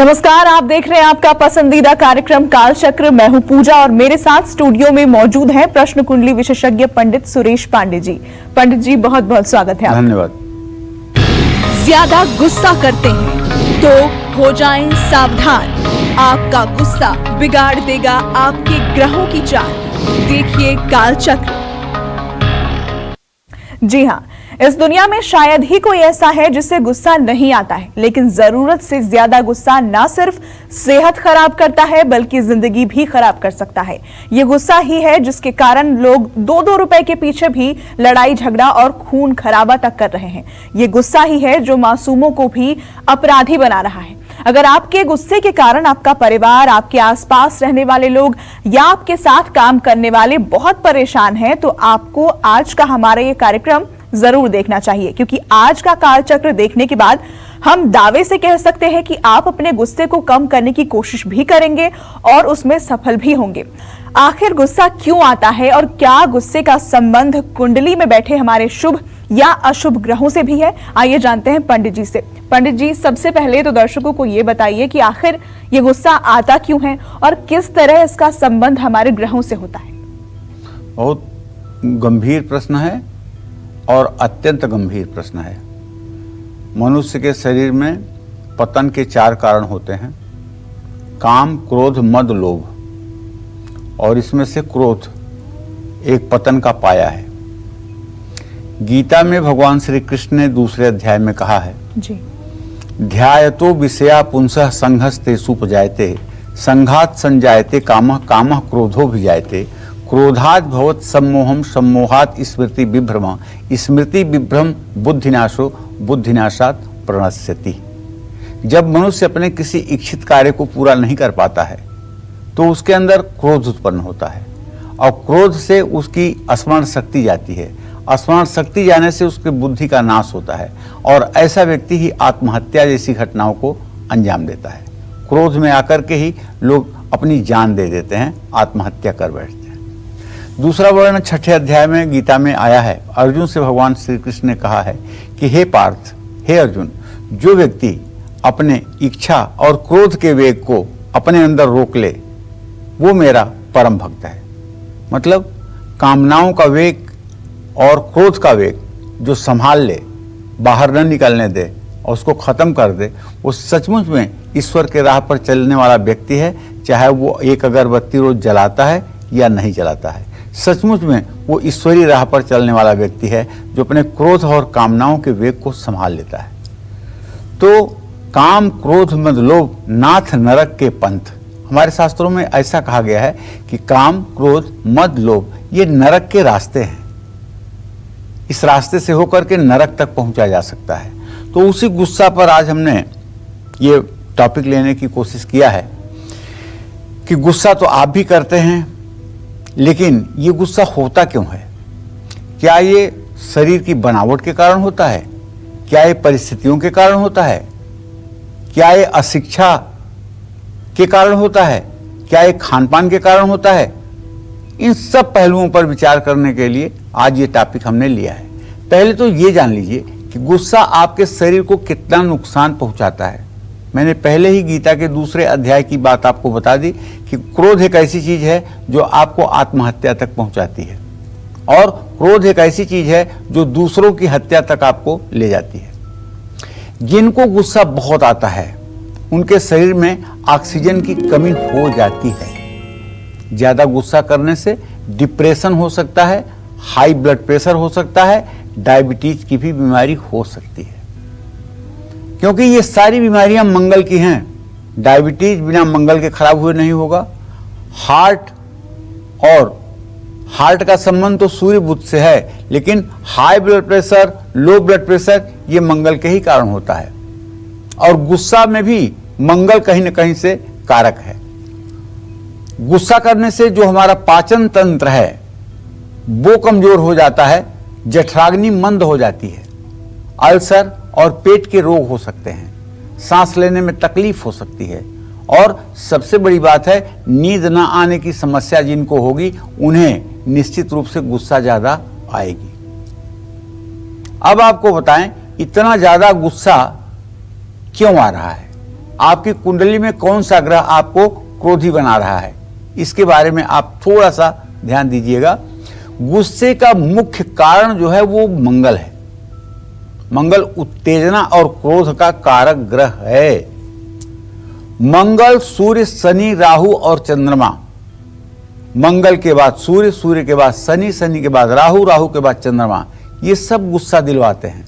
नमस्कार, आप देख रहे हैं आपका पसंदीदा कार्यक्रम कालचक्र। मैं हूं पूजा और मेरे साथ स्टूडियो में मौजूद हैं प्रश्न कुंडली विशेषज्ञ पंडित सुरेश पांडे जी। पंडित जी, बहुत बहुत स्वागत है आपका। धन्यवाद। ज्यादा गुस्सा करते हैं तो हो जाएं सावधान, आपका गुस्सा बिगाड़ देगा आपके ग्रहों की चाल। देखिए कालचक्र। जी हाँ, इस दुनिया में शायद ही कोई ऐसा है जिसे गुस्सा नहीं आता है, लेकिन जरूरत से ज्यादा गुस्सा ना सिर्फ सेहत खराब करता है बल्कि जिंदगी भी खराब कर सकता है। ये गुस्सा ही है जिसके कारण लोग 2-2 रुपए के पीछे भी लड़ाई झगड़ा और खून खराबा तक कर रहे हैं। ये गुस्सा ही है जो मासूमों को भी अपराधी बना रहा है। अगर आपके गुस्से के कारण आपका परिवार, आपके आसपास रहने वाले लोग या आपके साथ काम करने वाले बहुत परेशान हैं, तो आपको आज का हमारा ये कार्यक्रम जरूर देखना चाहिए, क्योंकि आज का कालचक्र देखने के बाद हम दावे से कह सकते हैं कि आप अपने गुस्से को कम करने की कोशिश भी करेंगे और उसमें सफल भी होंगे। आखिर गुस्सा क्यों आता है और क्या गुस्से का संबंध कुंडली में बैठे हमारे शुभ या अशुभ ग्रहों से भी है? आइए जानते हैं पंडित जी से। पंडित जी, सबसे पहले तो दर्शकों को ये बताइए कि आखिर ये गुस्सा आता क्यों है और किस तरह इसका संबंध हमारे ग्रहों से होता है? बहुत गंभीर प्रश्न है और अत्यंत गंभीर प्रश्न है। मनुष्य के शरीर में पतन के 4 कारण होते हैं: काम, क्रोध, मद, लोभ। और इसमें से क्रोध एक पतन का पाया है। गीता में भगवान श्री कृष्ण ने दूसरे अध्याय में कहा है जी, ध्यायतो विषया पुंसः संघस्तेषुपजायते संघात संजायते कामः कामः क्रोधो भिजायते क्रोधात् भवत् सम्मोहम सम्मोहात् स्मृति विभ्रम स्मृति विभ्रम बुद्धिनाशो बुद्धिनाशात् प्रणश्यति। जब मनुष्य अपने किसी इच्छित कार्य को पूरा नहीं कर पाता है तो उसके अंदर क्रोध उत्पन्न होता है और क्रोध से उसकी स्मरण शक्ति जाती है। स्मरण शक्ति जाने से उसकी बुद्धि का नाश होता है और ऐसा व्यक्ति ही आत्महत्या जैसी घटनाओं को अंजाम देता है। क्रोध में आकर के ही लोग अपनी जान दे देते हैं, आत्महत्या कर बैठते हैं। दूसरा वर्ण 6ठे अध्याय में गीता में आया है। अर्जुन से भगवान श्री कृष्ण ने कहा है कि हे पार्थ, हे अर्जुन, जो व्यक्ति अपने इच्छा और क्रोध के वेग को अपने अंदर रोक ले वो मेरा परम भक्त है। मतलब कामनाओं का वेग और क्रोध का वेग जो संभाल ले, बाहर न निकलने दे और उसको खत्म कर दे, वो सचमुच में ईश्वर के राह पर चलने वाला व्यक्ति है। चाहे वो एक अगरबत्ती रोज जलाता है या नहीं जलाता है, सचमुच में वो ईश्वरीय राह पर चलने वाला व्यक्ति है जो अपने क्रोध और कामनाओं के वेग को संभाल लेता है। तो काम, क्रोध, मद, लोभ नाथ नरक के पंथ। हमारे शास्त्रों में ऐसा कहा गया है कि काम, क्रोध, मद, लोभ ये नरक के रास्ते हैं। इस रास्ते से होकर के नरक तक पहुंचा जा सकता है। तो उसी गुस्सा पर आज हमने ये टॉपिक लेने की कोशिश किया है कि गुस्सा तो आप भी करते हैं, लेकिन ये गुस्सा होता क्यों है? क्या ये शरीर की बनावट के कारण होता है? क्या ये परिस्थितियों के कारण होता है? क्या ये अशिक्षा के कारण होता है? क्या ये खान पान के कारण होता है? इन सब पहलुओं पर विचार करने के लिए आज ये टॉपिक हमने लिया है। पहले तो ये जान लीजिए कि गुस्सा आपके शरीर को कितना नुकसान पहुंचाता है। मैंने पहले ही गीता के दूसरे अध्याय की बात आपको बता दी कि क्रोध एक ऐसी चीज है जो आपको आत्महत्या तक पहुंचाती है और क्रोध एक ऐसी चीज है जो दूसरों की हत्या तक आपको ले जाती है। जिनको गुस्सा बहुत आता है उनके शरीर में ऑक्सीजन की कमी हो जाती है। ज्यादा गुस्सा करने से डिप्रेशन हो सकता है, हाई ब्लड प्रेशर हो सकता है, डायबिटीज की भी बीमारी हो सकती है, क्योंकि ये सारी बीमारियां मंगल की हैं। डायबिटीज बिना मंगल के खराब हुए नहीं होगा। हार्ट का संबंध तो सूर्य बुध से है, लेकिन high blood pressure, low blood pressure ये मंगल के ही कारण होता है। और गुस्सा में भी मंगल कहीं ना कहीं से कारक है। गुस्सा करने से जो हमारा पाचन तंत्र है वो कमजोर हो जाता है, जठराग्नि मंद हो जाती है, अल्सर और पेट के रोग हो सकते हैं, सांस लेने में तकलीफ हो सकती है और सबसे बड़ी बात है नींद ना आने की समस्या जिनको होगी उन्हें निश्चित रूप से गुस्सा ज्यादा आएगी। अब आपको बताएं इतना ज्यादा गुस्सा क्यों आ रहा है? आपकी कुंडली में कौन सा ग्रह आपको क्रोधी बना रहा है, इसके बारे में आप थोड़ा सा ध्यान दीजिएगा। गुस्से का मुख्य कारण जो है वो मंगल है। मंगल उत्तेजना और क्रोध का कारक ग्रह है। मंगल, सूर्य, शनि, राहु और चंद्रमा, मंगल के बाद सूर्य, सूर्य के बाद शनि, शनि के बाद राहु, राहु के बाद चंद्रमा, ये सब गुस्सा दिलवाते हैं।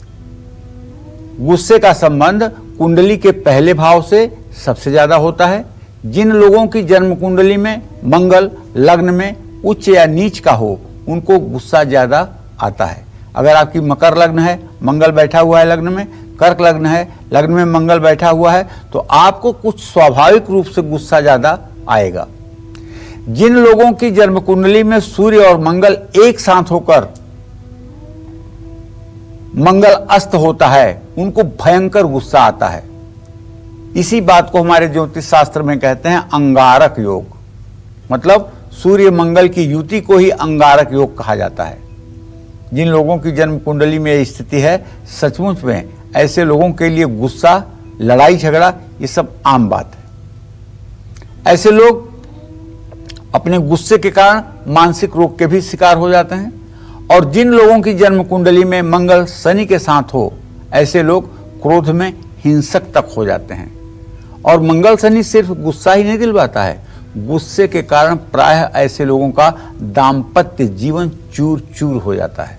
गुस्से का संबंध कुंडली के पहले भाव से सबसे ज्यादा होता है। जिन लोगों की जन्म कुंडली में मंगल लग्न में उच्च या नीच का हो, उनको गुस्सा ज्यादा आता है। अगर आपकी मकर लग्न है, मंगल बैठा हुआ है लग्न में, कर्क लग्न है, लग्न में मंगल बैठा हुआ है, तो आपको कुछ स्वाभाविक रूप से गुस्सा ज्यादा आएगा। जिन लोगों की जन्म कुंडली में सूर्य और मंगल एक साथ होकर मंगल अस्त होता है, उनको भयंकर गुस्सा आता है। इसी बात को हमारे ज्योतिष शास्त्र में कहते हैं अंगारक योग, मतलब सूर्य मंगल की युति को ही अंगारक योग कहा जाता है। जिन लोगों की जन्म कुंडली में यह स्थिति है, सचमुच में ऐसे लोगों के लिए गुस्सा, लड़ाई झगड़ा, ये सब आम बात है। ऐसे लोग अपने गुस्से के कारण मानसिक रोग के भी शिकार हो जाते हैं। और जिन लोगों की जन्म कुंडली में मंगल शनि के साथ हो, ऐसे लोग क्रोध में हिंसक तक हो जाते हैं। और मंगल शनि सिर्फ गुस्सा ही नहीं दिलवाता है, गुस्से के कारण प्रायः ऐसे लोगों का दाम्पत्य जीवन चूर चूर हो जाता है।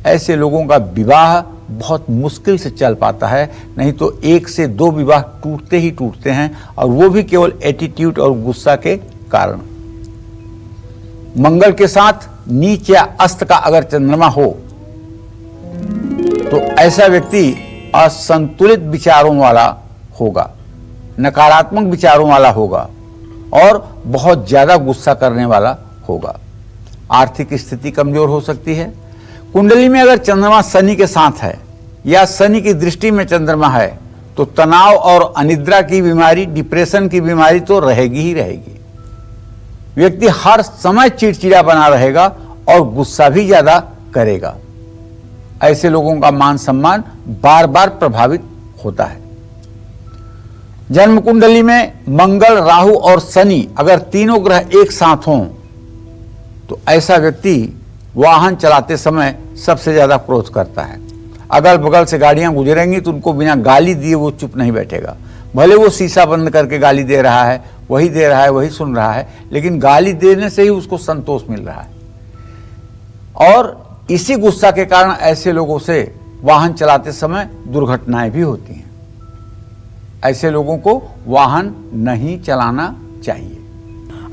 ऐसे लोगों का विवाह बहुत मुश्किल से चल पाता है, नहीं तो 1 से 2 विवाह टूटते ही टूटते हैं, और वो भी केवल एटीट्यूड और गुस्सा के कारण। मंगल के साथ नीच या अस्त का अगर चंद्रमा हो, तो ऐसा व्यक्ति असंतुलित विचारों वाला होगा, नकारात्मक विचारों वाला होगा और बहुत ज्यादा गुस्सा करने वाला होगा। आर्थिक स्थिति कमजोर हो सकती है। कुंडली में अगर चंद्रमा शनि के साथ है या शनि की दृष्टि में चंद्रमा है, तो तनाव और अनिद्रा की बीमारी, डिप्रेशन की बीमारी तो रहेगी ही रहेगी। व्यक्ति हर समय चिड़चिड़ा बना रहेगा और गुस्सा भी ज्यादा करेगा। ऐसे लोगों का मान सम्मान बार बार प्रभावित होता है। जन्म कुंडली में मंगल, राहु और शनि अगर तीनों ग्रह एक साथ हों, तो ऐसा व्यक्ति वाहन चलाते समय सबसे ज्यादा क्रोध करता है। अगल बगल से गाड़ियां गुजरेंगी तो उनको बिना गाली दिए वो चुप नहीं बैठेगा। भले वो शीशा बंद करके गाली दे रहा है, वही दे रहा है, वही सुन रहा है, लेकिन गाली देने से ही उसको संतोष मिल रहा है। और इसी गुस्सा के कारण ऐसे लोगों से वाहन चलाते समय दुर्घटनाएं भी होती हैं। ऐसे लोगों को वाहन नहीं चलाना चाहिए।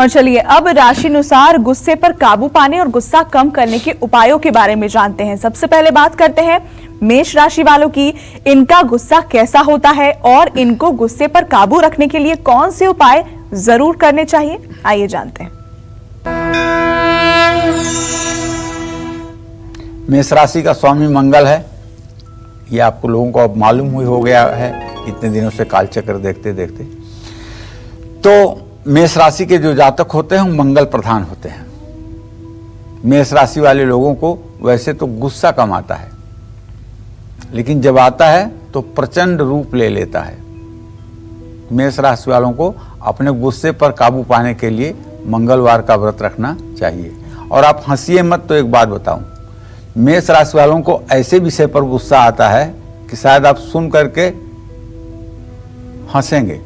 और चलिए अब राशिनुसार गुस्से पर काबू पाने और गुस्सा कम करने के उपायों के बारे में जानते हैं। सबसे पहले बात करते हैं मेष राशि वालों की। इनका गुस्सा कैसा होता है और इनको गुस्से पर काबू रखने के लिए कौन से उपाय जरूर करने चाहिए, आइए जानते हैं। मेष राशि का स्वामी मंगल है। ये आपको लोगों को अब मालूम हुई हो गया है इतने दिनों से कालचक्र देखते देखते। तो मेष राशि के जो जातक होते हैं वो मंगल प्रधान होते हैं। मेष राशि वाले लोगों को वैसे तो गुस्सा कम आता है, लेकिन जब आता है तो प्रचंड रूप ले लेता है। मेष राशि वालों को अपने गुस्से पर काबू पाने के लिए मंगलवार का व्रत रखना चाहिए। और आप हंसिए मत, तो एक बात बताऊं, मेष राशि वालों को ऐसे विषय पर गुस्सा आता है कि शायद आप सुन करके हंसेंगे।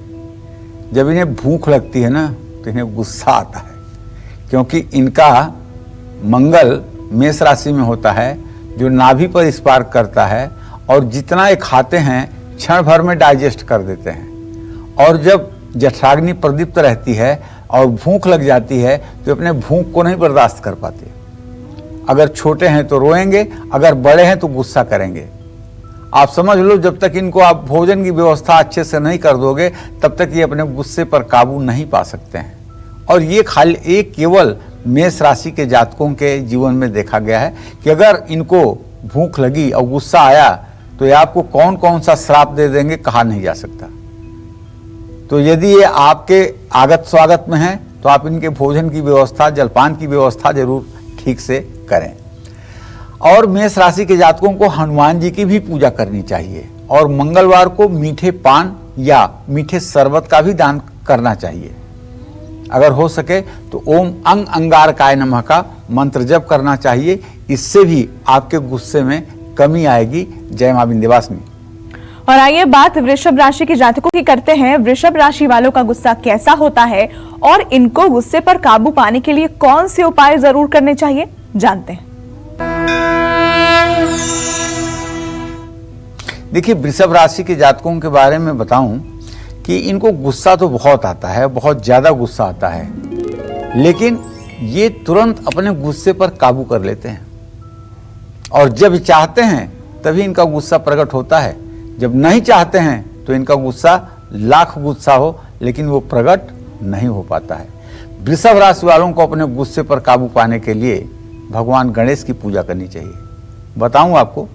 जब इन्हें भूख लगती है ना, तो इन्हें गुस्सा आता है, क्योंकि इनका मंगल मेष राशि में होता है, जो नाभि पर स्पार्क करता है और जितना ये खाते हैं क्षण भर में डाइजेस्ट कर देते हैं। और जब जठराग्नि प्रदीप्त रहती है और भूख लग जाती है, तो अपने भूख को नहीं बर्दाश्त कर पाते। अगर छोटे हैं तो रोएंगे, अगर बड़े हैं तो गुस्सा करेंगे। आप समझ लो, जब तक इनको आप भोजन की व्यवस्था अच्छे से नहीं कर दोगे, तब तक ये अपने गुस्से पर काबू नहीं पा सकते हैं। और ये केवल मेष राशि के जातकों के जीवन में देखा गया है कि अगर इनको भूख लगी और गुस्सा आया, तो ये आपको कौन कौन सा श्राप दे देंगे कहा नहीं जा सकता। तो यदि ये आपके आगत स्वागत में है, तो आप इनके भोजन की व्यवस्था, जलपान की व्यवस्था जरूर ठीक से करें। और मेष राशि के जातकों को हनुमान जी की भी पूजा करनी चाहिए और मंगलवार को मीठे पान या मीठे शरबत का भी दान करना चाहिए। अगर हो सके तो ओम अंग अंगारकाय नमः का मंत्र जप करना चाहिए। इससे भी आपके गुस्से में कमी आएगी। जय मां विंध्यवासिनी। और आइए बात वृषभ राशि के जातकों की करते हैं। वृषभ राशि वालों का गुस्सा कैसा होता है और इनको गुस्से पर काबू पाने के लिए कौन से उपाय जरूर करने चाहिए, जानते हैं। देखिए, वृषभ राशि के जातकों के बारे में बताऊं कि इनको गुस्सा तो बहुत आता है, बहुत ज्यादा गुस्सा आता है, लेकिन ये तुरंत अपने गुस्से पर काबू कर लेते हैं और जब चाहते हैं तभी इनका गुस्सा प्रकट होता है। जब नहीं चाहते हैं तो इनका गुस्सा लाख गुस्सा हो लेकिन वो प्रकट नहीं हो पाता है। वृषभ राशि वालों को अपने गुस्से पर काबू पाने के लिए भगवान गणेश की पूजा करनी चाहिए। बताऊं आपको,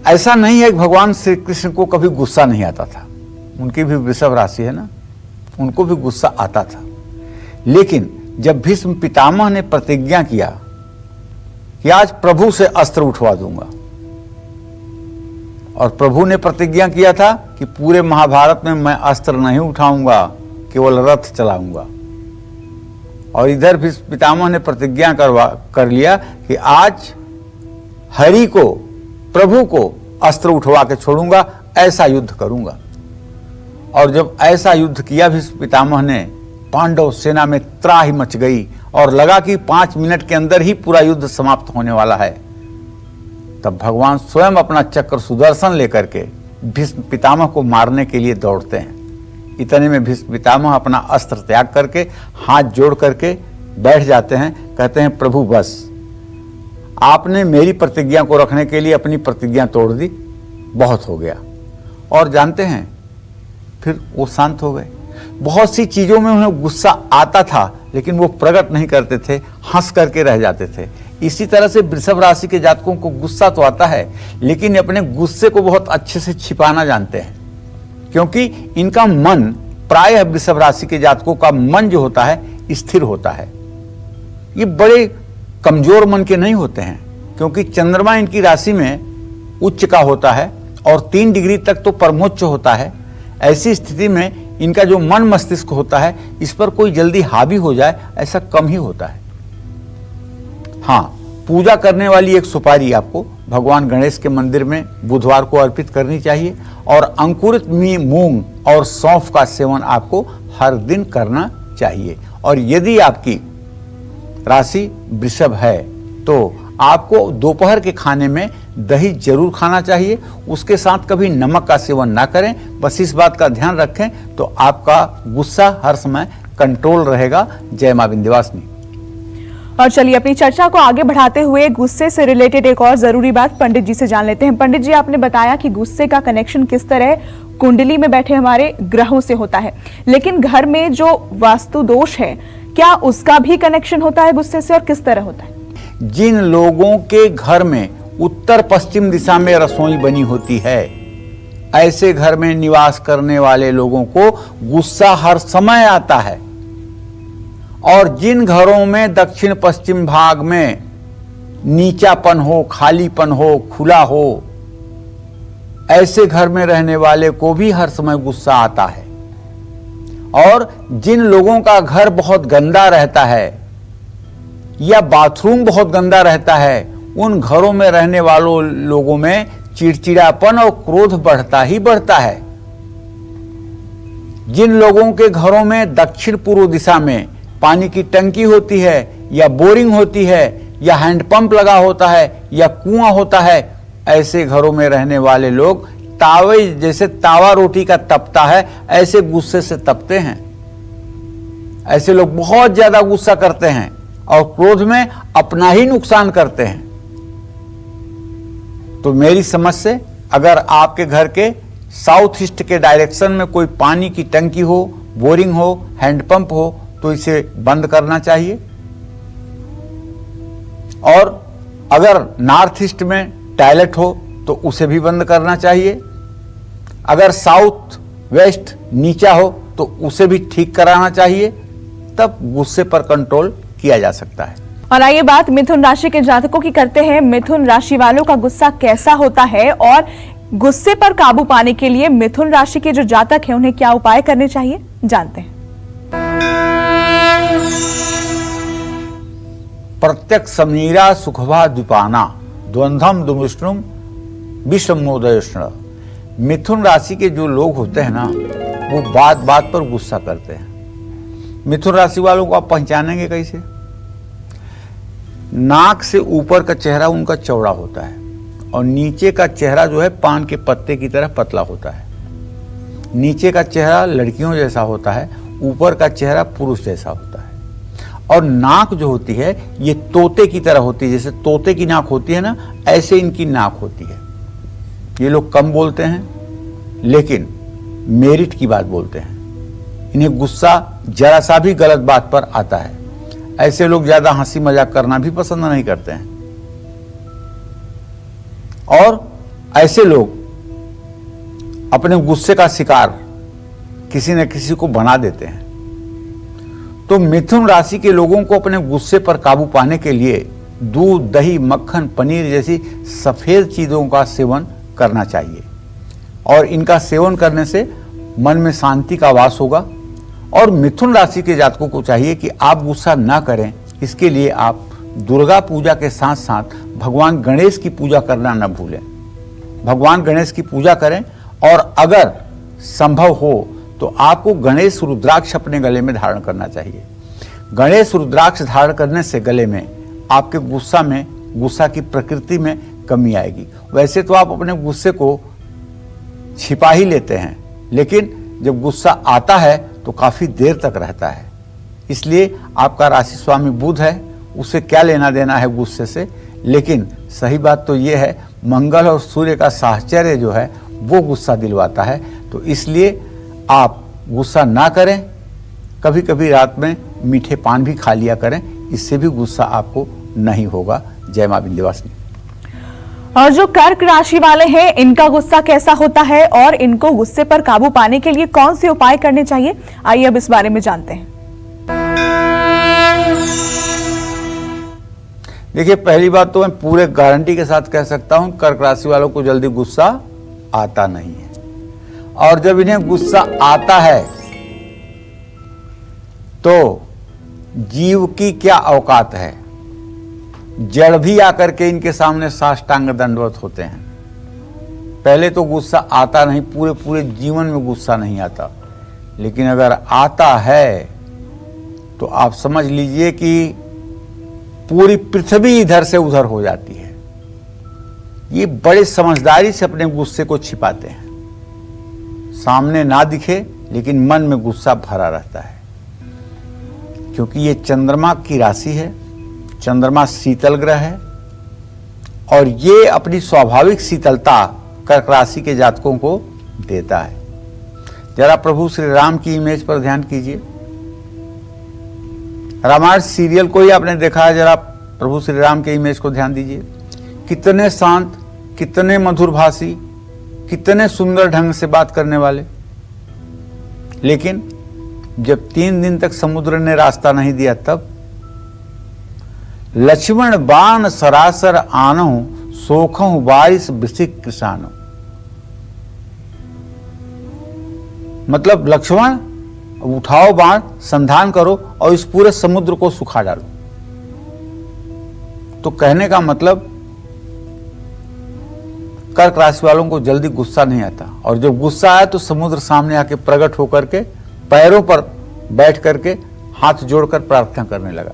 ऐसा नहीं है कि भगवान श्री कृष्ण को कभी गुस्सा नहीं आता था। उनकी भी वृषभ राशि है ना, उनको भी गुस्सा आता था, लेकिन जब भीष्म पितामह ने प्रतिज्ञा किया कि आज प्रभु से अस्त्र उठवा दूंगा, और प्रभु ने प्रतिज्ञा किया था कि पूरे महाभारत में मैं अस्त्र नहीं उठाऊंगा, केवल रथ चलाऊंगा, और इधर भीष्म पितामह ने प्रतिज्ञा कर लिया कि आज हरि को, प्रभु को अस्त्र उठवा के छोड़ूंगा, ऐसा युद्ध करूंगा। और जब ऐसा युद्ध किया भीष्म पितामह ने, पांडव सेना में त्राही मच गई और लगा कि 5 मिनट के अंदर ही पूरा युद्ध समाप्त होने वाला है। तब भगवान स्वयं अपना चक्र सुदर्शन लेकर के भीष्म पितामह को मारने के लिए दौड़ते हैं। इतने में भीष्म पितामह अपना अस्त्र त्याग करके हाथ जोड़ करके बैठ जाते हैं, कहते हैं प्रभु बस, आपने मेरी प्रतिज्ञा को रखने के लिए अपनी प्रतिज्ञा तोड़ दी, बहुत हो गया। और जानते हैं फिर वो शांत हो गए। बहुत सी चीजों में उन्हें गुस्सा आता था लेकिन वो प्रकट नहीं करते थे, हंस करके रह जाते थे। इसी तरह से वृषभ राशि के जातकों को गुस्सा तो आता है लेकिन अपने गुस्से को बहुत अच्छे से छिपाना जानते हैं, क्योंकि इनका मन, प्रायः वृषभ राशि के जातकों का मन जो होता है स्थिर होता है। ये बड़े कमजोर मन के नहीं होते हैं, क्योंकि चंद्रमा इनकी राशि में उच्च का होता है और 3 डिग्री तक तो परमोच्च होता है। ऐसी स्थिति में इनका जो मन मस्तिष्क होता है, इस पर कोई जल्दी हावी हो जाए ऐसा कम ही होता है। हाँ, पूजा करने वाली एक सुपारी आपको भगवान गणेश के मंदिर में बुधवार को अर्पित करनी चाहिए, और अंकुरित मूंग और सौंफ का सेवन आपको हर दिन करना चाहिए। और यदि आपकी राशि वृषभ है तो आपको दोपहर के खाने में दही जरूर खाना चाहिए। उसके साथ कभी नमक का सेवन ना करें। बस इस बात का ध्यान रखें तो आपका गुस्सा हर समय कंट्रोल रहेगा। जय मां विंध्यवासिनी। और चलिए अपनी चर्चा को आगे बढ़ाते हुए गुस्से से रिलेटेड एक और जरूरी बात पंडित जी से जान लेते हैं। पंडित जी, आपने बताया कि गुस्से का कनेक्शन किस तरह कुंडली में बैठे हमारे ग्रहों से होता है, लेकिन घर में जो वास्तु दोष है क्या उसका भी कनेक्शन होता है गुस्से से, और किस तरह होता है? जिन लोगों के घर में उत्तर पश्चिम दिशा में रसोई बनी होती है, ऐसे घर में निवास करने वाले लोगों को गुस्सा हर समय आता है। और जिन घरों में दक्षिण पश्चिम भाग में नीचापन हो, खालीपन हो, खुला हो, ऐसे घर में रहने वाले को भी हर समय गुस्सा आता है। और जिन लोगों का घर बहुत गंदा रहता है या बाथरूम बहुत गंदा रहता है, उन घरों में रहने वालों लोगों में चिड़चिड़ापन और क्रोध बढ़ता ही बढ़ता है। जिन लोगों के घरों में दक्षिण पूर्व दिशा में पानी की टंकी होती है या बोरिंग होती है या हैंडपंप लगा होता है या कुआं होता है, ऐसे घरों में रहने वाले लोग तावे, जैसे तावा रोटी का तपता है, ऐसे गुस्से से तपते हैं। ऐसे लोग बहुत ज्यादा गुस्सा करते हैं और क्रोध में अपना ही नुकसान करते हैं। तो मेरी समझ से अगर आपके घर के साउथ ईस्ट के डायरेक्शन में कोई पानी की टंकी हो, बोरिंग हो, हैंडपंप हो, तो इसे बंद करना चाहिए। और अगर नॉर्थ ईस्ट में टॉयलेट हो तो उसे भी बंद करना चाहिए। अगर साउथ वेस्ट नीचा हो तो उसे भी ठीक कराना चाहिए, तब गुस्से पर कंट्रोल किया जा सकता है। और आइए बात मिथुन राशि के जातकों की करते हैं। मिथुन राशि वालों का गुस्सा कैसा होता है और गुस्से पर काबू पाने के लिए मिथुन राशि के जो जातक हैं उन्हें क्या उपाय करने चाहिए, जानते हैं। प्रत्यक्ष समीरा सुखभा द्विपाना द्वंद्वम दुमुष्णुम विषमोदयष्ण। मिथुन राशि के जो लोग होते हैं ना, वो बात बात पर गुस्सा करते हैं। मिथुन राशि वालों को आप पहचानेंगे कैसे? नाक से ऊपर का चेहरा उनका चौड़ा होता है और नीचे का चेहरा जो है पान के पत्ते की तरह पतला होता है। नीचे का चेहरा लड़कियों जैसा होता है, ऊपर का चेहरा पुरुष जैसा होता है। और नाक जो होती है ये तोते की तरह होती है, जैसे तोते की नाक होती है ना, ऐसे इनकी नाक होती है। ये लोग कम बोलते हैं लेकिन मेरिट की बात बोलते हैं। इन्हें गुस्सा जरा सा भी गलत बात पर आता है। ऐसे लोग ज्यादा हंसी मजाक करना भी पसंद नहीं करते हैं और ऐसे लोग अपने गुस्से का शिकार किसी न किसी को बना देते हैं। तो मिथुन राशि के लोगों को अपने गुस्से पर काबू पाने के लिए दूध, दही, मक्खन, पनीर जैसी सफेद चीजों का सेवन करना चाहिए और इनका सेवन करने से मन में शांति का वास होगा। और मिथुन राशि के जातकों को चाहिए कि आप गुस्सा ना करें, इसके लिए आप दुर्गा पूजा के साथ साथ भगवान गणेश की पूजा करना न भूलें। भगवान गणेश की पूजा करें और अगर संभव हो तो आपको गणेश रुद्राक्ष अपने गले में धारण करना चाहिए। गणेश रुद्राक्ष धारण करने से गले में आपके गुस्सा की प्रकृति में कमी आएगी। वैसे तो आप अपने गुस्से को छिपा ही लेते हैं, लेकिन जब गुस्सा आता है तो काफी देर तक रहता है। इसलिए आपका राशि स्वामी बुध है, उसे क्या लेना देना है गुस्से से। लेकिन सही बात तो यह है, मंगल और सूर्य का साहचर्य जो है वो गुस्सा दिलवाता है। तो इसलिए आप गुस्सा ना करें। कभी कभी रात में मीठे पान भी खा लिया करें, इससे भी गुस्सा आपको नहीं होगा। जय मां विंध्यवासिनी। और जो कर्क राशि वाले हैं, इनका गुस्सा कैसा होता है और इनको गुस्से पर काबू पाने के लिए कौन से उपाय करने चाहिए, आइए अब इस बारे में जानते हैं। देखिए, पहली बात तो मैं पूरे गारंटी के साथ कह सकता हूं, कर्क राशि वालों को जल्दी गुस्सा आता नहीं है। और जब इन्हें गुस्सा आता है तो जीव की क्या औकात है, जड़ भी आकर के इनके सामने साष्टांग दंडवत होते हैं। पहले तो गुस्सा आता नहीं, पूरे पूरे जीवन में गुस्सा नहीं आता, लेकिन अगर आता है तो आप समझ लीजिए कि पूरी पृथ्वी इधर से उधर हो जाती है। ये बड़े समझदारी से अपने गुस्से को छिपाते हैं, सामने ना दिखे लेकिन मन में गुस्सा भरा रहता है। क्योंकि ये चंद्रमा की राशि है, चंद्रमा शीतल ग्रह है और ये अपनी स्वाभाविक शीतलता कर्क राशि के जातकों को देता है। जरा प्रभु श्री राम की इमेज पर ध्यान कीजिए। रामायण सीरियल को ही आपने देखा है, जरा प्रभु श्री राम के इमेज को ध्यान दीजिए। कितने शांत, कितने मधुर भाषी, कितने सुंदर ढंग से बात करने वाले। लेकिन जब 3 दिन तक समुद्र ने रास्ता नहीं दिया, तब लक्ष्मण बाण सरासर आनो सोखों बारिश वृश्चिक किसानो। मतलब लक्ष्मण उठाओ बाण, संधान करो और इस पूरे समुद्र को सुखा डालो। तो कहने का मतलब कर्क राशि वालों को जल्दी गुस्सा नहीं आता, और जब गुस्सा आया तो समुद्र सामने आके प्रकट होकर के पैरों पर बैठ करके हाथ जोड़कर प्रार्थना करने लगा।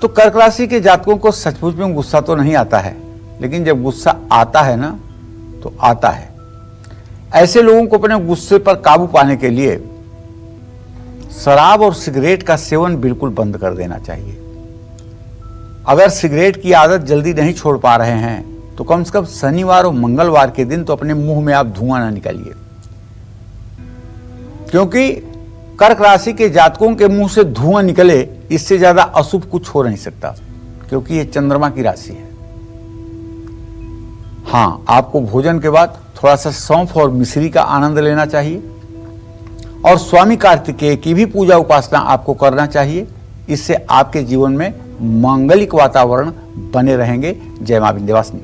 तो कर्क राशि के जातकों को सचमुच में गुस्सा तो नहीं आता है, लेकिन जब गुस्सा आता है ना तो आता है। ऐसे लोगों को अपने गुस्से पर काबू पाने के लिए शराब और सिगरेट का सेवन बिल्कुल बंद कर देना चाहिए। अगर सिगरेट की आदत जल्दी नहीं छोड़ पा रहे हैं तो कम से कम शनिवार और मंगलवार के दिन तो अपने मुंह में आप धुआं ना निकालिए, क्योंकि कर्क राशि के जातकों के मुंह से धुआं निकले, इससे ज्यादा अशुभ कुछ हो नहीं सकता, क्योंकि ये चंद्रमा की राशि है। हाँ, आपको भोजन के बाद थोड़ा सा सौंफ और मिश्री का आनंद लेना चाहिए और स्वामी कार्तिकेय की भी पूजा उपासना आपको करना चाहिए। इससे आपके जीवन में मांगलिक वातावरण बने रहेंगे। जय मां विंध्यवासिनी।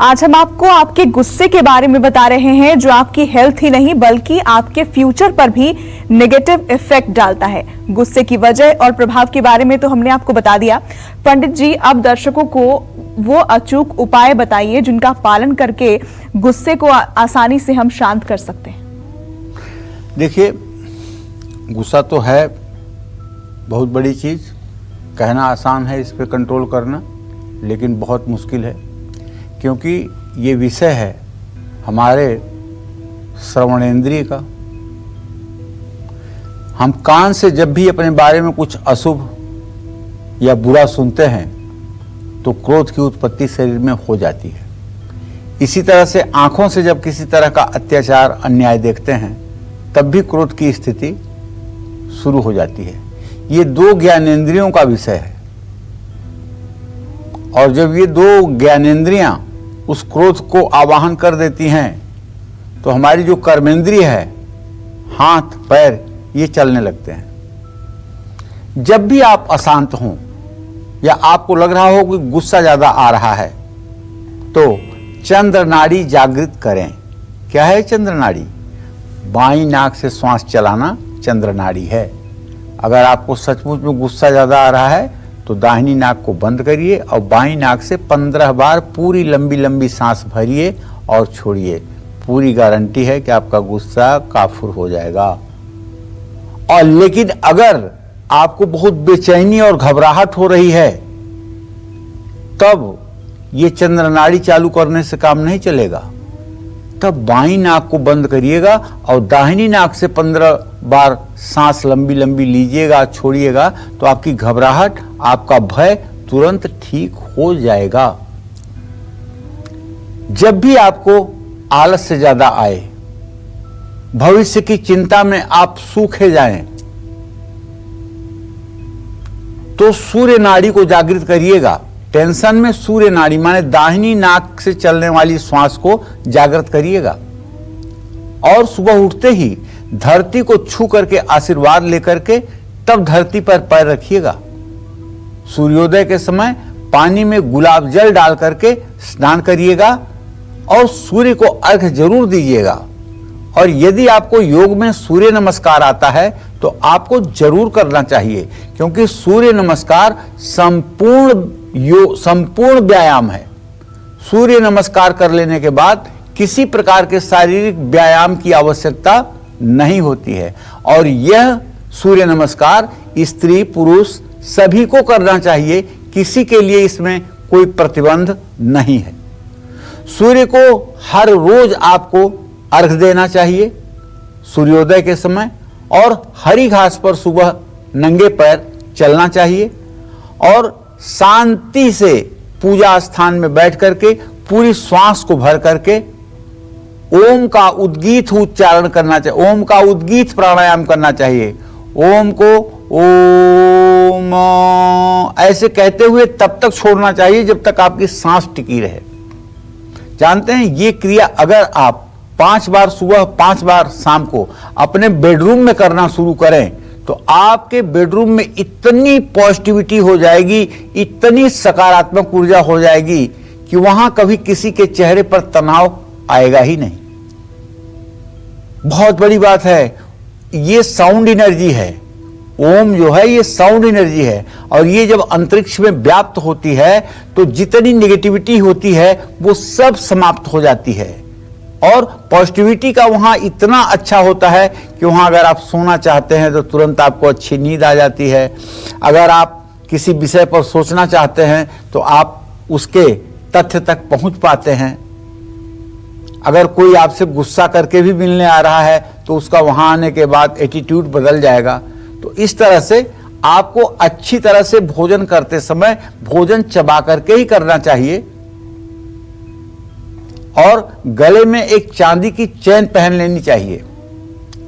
आज हम आपको आपके गुस्से के बारे में बता रहे हैं, जो आपकी हेल्थ ही नहीं बल्कि आपके फ्यूचर पर भी नेगेटिव इफेक्ट डालता है। गुस्से की वजह और प्रभाव के बारे में तो हमने आपको बता दिया। पंडित जी, अब दर्शकों को वो अचूक उपाय बताइए जिनका पालन करके गुस्से को आसानी से हम शांत कर सकते हैं। देखिए, गुस्सा तो है बहुत बड़ी चीज़, कहना आसान है इस पे कंट्रोल करना, लेकिन बहुत मुश्किल है, क्योंकि ये विषय है हमारे श्रवणेंद्रिय का। हम कान से जब भी अपने बारे में कुछ अशुभ या बुरा सुनते हैं तो क्रोध की उत्पत्ति शरीर में हो जाती है। इसी तरह से आंखों से जब किसी तरह का अत्याचार अन्याय देखते हैं तब भी क्रोध की स्थिति शुरू हो जाती है। ये दो ज्ञानेंद्रियों का विषय है, और जब ये दो ज्ञानेंद्रियां उस क्रोध को आवाहन कर देती हैं तो हमारी जो कर्मेंद्रिय है, हाथ पैर, ये चलने लगते हैं। जब भी आप अशांत हों या आपको लग रहा हो कि गुस्सा ज्यादा आ रहा है तो चंद्र नाड़ी जागृत करें। क्या है चंद्र नाड़ी? बाईं नाक से श्वास चलाना चंद्र नाड़ी है। अगर आपको सचमुच में गुस्सा ज्यादा आ रहा है तो दाहिनी नाक को बंद करिए और बाईं नाक से 15 बार पूरी लंबी लंबी सांस भरिए और छोड़िए। पूरी गारंटी है कि आपका गुस्सा काफूर हो जाएगा। और लेकिन अगर आपको बहुत बेचैनी और घबराहट हो रही है तब ये चंद्र नाड़ी चालू करने से काम नहीं चलेगा। तब बाईं नाक को बंद करिएगा और दाहिनी नाक से 15 बार सांस लंबी लंबी लीजिएगा, छोड़िएगा, तो आपकी घबराहट, आपका भय तुरंत ठीक हो जाएगा। जब भी आपको आलस से ज्यादा आए, भविष्य की चिंता में आप सूखे जाएं, तो सूर्य नाड़ी को जागृत करिएगा। टेंशन में सूर्य नाड़ी माने दाहिनी नाक से चलने वाली श्वास को जागृत करिएगा और सुबह उठते ही धरती को छू करके आशीर्वाद लेकर के तब धरती पर पैर रखिएगा। सूर्योदय के समय पानी में गुलाब जल डाल करके स्नान करिएगा और सूर्य को अर्घ्य जरूर दीजिएगा। और यदि आपको योग में सूर्य नमस्कार आता है तो आपको जरूर करना चाहिए, क्योंकि सूर्य नमस्कार संपूर्ण व्यायाम है। सूर्य नमस्कार कर लेने के बाद किसी प्रकार के शारीरिक व्यायाम की आवश्यकता नहीं होती है। और यह सूर्य नमस्कार स्त्री पुरुष सभी को करना चाहिए, किसी के लिए इसमें कोई प्रतिबंध नहीं है। सूर्य को हर रोज आपको अर्घ देना चाहिए सूर्योदय के समय, और हरी घास पर सुबह नंगे पैर चलना चाहिए और शांति से पूजा स्थान में बैठ करके पूरी श्वास को भर करके ओम का उद्गीत उच्चारण करना चाहिए, ओम का उद्गीत प्राणायाम करना चाहिए। ओम को ओम ऐसे कहते हुए तब तक छोड़ना चाहिए जब तक आपकी सांस टिकी रहे। जानते हैं, ये क्रिया अगर आप 5 बार सुबह 5 बार शाम को अपने बेडरूम में करना शुरू करें तो आपके बेडरूम में इतनी पॉजिटिविटी हो जाएगी, इतनी सकारात्मक ऊर्जा हो जाएगी कि वहां कभी किसी के चेहरे पर तनाव आएगा ही नहीं। बहुत बड़ी बात है, ये साउंड एनर्जी है। ओम जो है ये साउंड एनर्जी है, और ये जब अंतरिक्ष में व्याप्त होती है तो जितनी नेगेटिविटी होती है वो सब समाप्त हो जाती है। और पॉजिटिविटी का वहां इतना अच्छा होता है कि वहां अगर आप सोना चाहते हैं तो तुरंत आपको अच्छी नींद आ जाती है। अगर आप किसी विषय पर सोचना चाहते हैं तो आप उसके तथ्य तक पहुंच पाते हैं। अगर कोई आपसे गुस्सा करके भी मिलने आ रहा है तो उसका वहां आने के बाद एटीट्यूड बदल जाएगा। तो इस तरह से आपको अच्छी तरह से भोजन करते समय भोजन चबा करके ही करना चाहिए, और गले में एक चांदी की चेन पहन लेनी चाहिए।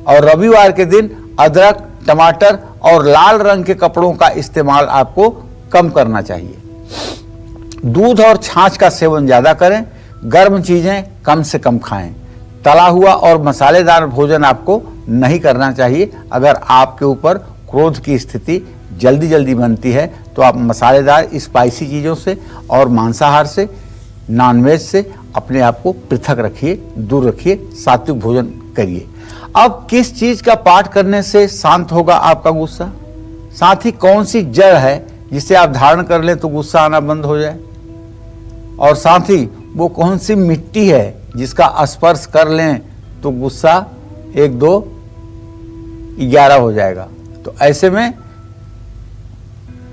और रविवार के दिन अदरक, टमाटर और लाल रंग के कपड़ों का इस्तेमाल आपको कम करना चाहिए। दूध और छाछ का सेवन ज्यादा करें, गर्म चीजें कम से कम खाएं। तला हुआ और मसालेदार भोजन आपको नहीं करना चाहिए। अगर आपके ऊपर क्रोध की स्थिति जल्दी जल्दी बनती है तो आप मसालेदार स्पाइसी चीज़ों से और मांसाहार से नॉनवेज से अपने आप को पृथक रखिए, दूर रखिए, सात्विक भोजन करिए। अब किस चीज का पाठ करने से शांत होगा आपका गुस्सा? साथ ही कौन सी जड़ है जिसे आप धारण कर लें तो गुस्सा आना बंद हो जाए? और साथ ही वो कौन सी मिट्टी है जिसका स्पर्श कर लें तो गुस्सा 1, 2, 11 हो जाएगा? तो ऐसे में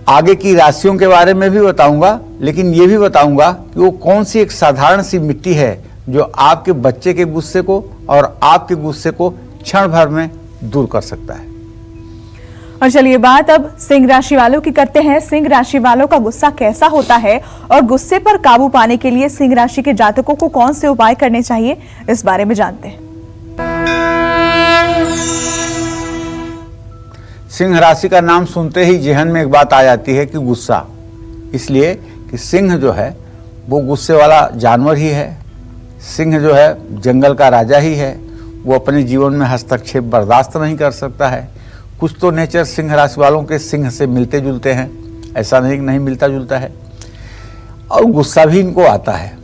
आगे की राशियों के बारे में भी बताऊंगा, लेकिन ये भी बताऊंगा कि वो कौन सी एक साधारण सी मिट्टी है जो आपके बच्चे के गुस्से को और आपके गुस्से को क्षण भर में दूर कर सकता है। और चलिए बात अब सिंह राशि वालों की करते हैं। सिंह राशि वालों का गुस्सा कैसा होता है और गुस्से पर काबू पाने के लिए सिंह राशि के जातकों को कौन से उपाय करने चाहिए, इस बारे में जानते हैं। सिंह राशि का नाम सुनते ही जहन में एक बात आ जाती है कि गुस्सा, इसलिए कि सिंह जो है वो गुस्से वाला जानवर ही है। सिंह जो है जंगल का राजा ही है। वो अपने जीवन में हस्तक्षेप बर्दाश्त नहीं कर सकता है। कुछ तो नेचर सिंह राशि वालों के सिंह से मिलते जुलते हैं, ऐसा नहीं मिलता जुलता है, और गुस्सा भी इनको आता है,